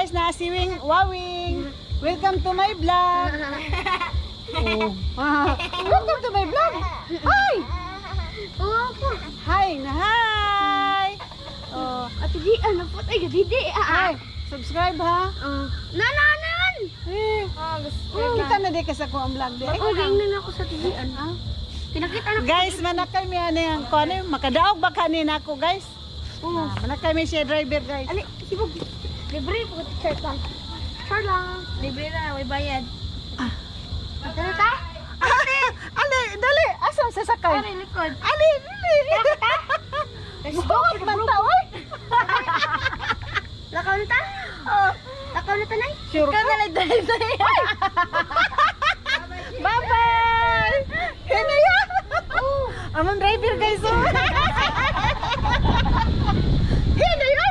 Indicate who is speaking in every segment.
Speaker 1: guys na si Wawing. Welcome to my vlog. Welcome to my vlog. Hi. Hi na hi.
Speaker 2: Ate di ano po ay gadi
Speaker 1: Hi. Subscribe ha.
Speaker 2: Nananan.
Speaker 1: Kita na di ka sa ko ang vlog di.
Speaker 2: Tingnan ako sa tigian. Pinakita na
Speaker 1: Guys, manakay mi ano yung kuno makadaog ba kanina ako guys. Manakay mi siya driver guys.
Speaker 2: Ali, sibog. Libre po t-shirt lang. Sure lang. Libre na, may bayad. Dali ta?
Speaker 1: Ali, dali. Asa sasakay?
Speaker 2: Ari likod.
Speaker 1: Ali, dali.
Speaker 2: Let's go.
Speaker 1: Man ta oy.
Speaker 2: Lakaw na ta? Lakaw na ta nay?
Speaker 1: Sure ka?
Speaker 2: nagdali tayo.
Speaker 1: Bye-bye. Hinaya. Among driver guys. Hinaya.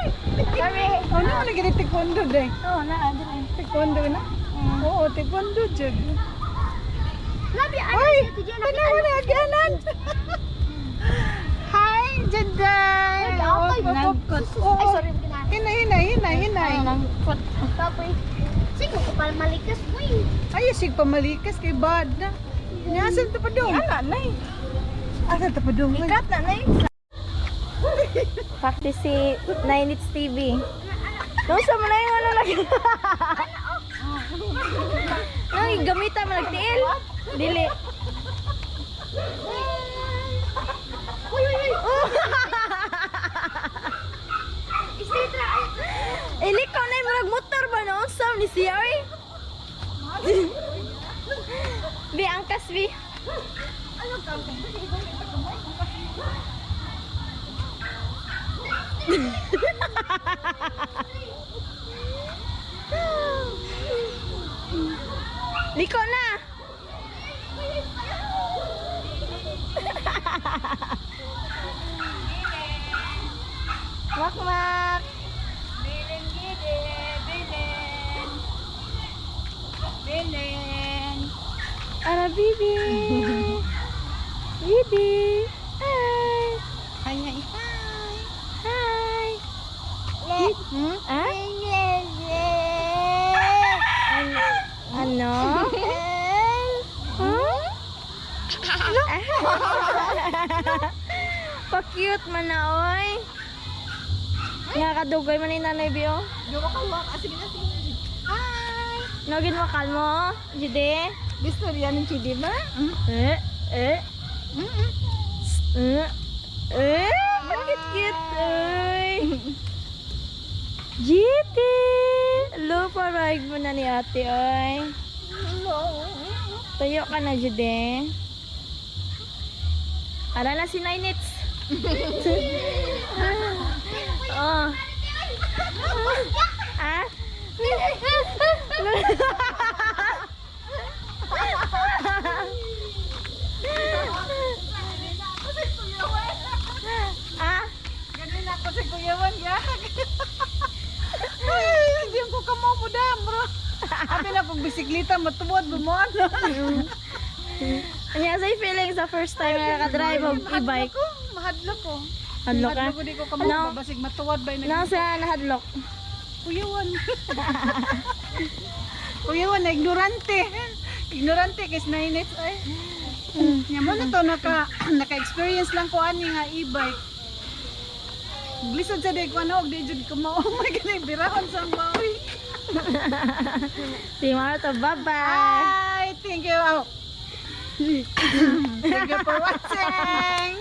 Speaker 2: Sorry.
Speaker 1: Ano mo lagi taekwondo day?
Speaker 2: Oo, na.
Speaker 1: Taekwondo na? Oo, taekwondo jud.
Speaker 2: Labi, ano
Speaker 1: Ay,
Speaker 2: si Ate Jen?
Speaker 1: tanaw na aganan. Hi, Jaday.
Speaker 2: Ay, sorry.
Speaker 1: Hinay.
Speaker 2: Nangkot. Tapos, sige ko pala malikas mo eh.
Speaker 1: Ay, sig pamalikas kay bad na. Nyasan to pa dong?
Speaker 2: Ana, nay.
Speaker 1: Asa to pa dong?
Speaker 2: Ikat na, nay. Practice si 9 TV. Nung sa mo na yung ano lagi. Nang gamitan mo nagtiil. Dili. Uy. Istitra. Iliko na yung motor ba no? Sam ni siya eh. Bi, angkas bi. Liko na. Mak. Bilin. Ara bibi. Bibi. Hi.
Speaker 1: Kanya
Speaker 2: Hi. Ah? Ano? Pa-cute man na, oy. Nga kadugay man ni Nanay Bio. Hi. No, ginwakal mo, Jide?
Speaker 1: Gusto riyan ng chidi ba?
Speaker 2: Bakit cute, oy. Jide! Lo, parag mo na ni ate, oy. Tayo ka na, Jide. Ara na si Ninits. Oh. Ah? Ah?
Speaker 1: Ganun ako sa kuyawan ya. Ay, hindi ko kamo mo dam, bro. Abi na pag bisikleta matuwad bumuan.
Speaker 2: Ano sa feeling sa first time na nakadrive og e-bike?
Speaker 1: Mahadlok ko.
Speaker 2: Hadlok ka?
Speaker 1: Mahadlok ko di ko kamo
Speaker 2: Ano?
Speaker 1: babasig matuwad ba
Speaker 2: Ano sa nahadlok?
Speaker 1: Kuyawan. Kuyawan na ignorante. Ignorante kay Ninets ay. Yaman na to naka-experience lang ko ani nga e-bike. Glisod sa day ko ano, og di jud ko mao. Oh my god, birahon sa maoy.
Speaker 2: Si Marto, bye-bye!
Speaker 1: Hi, thank you. Thank you for watching.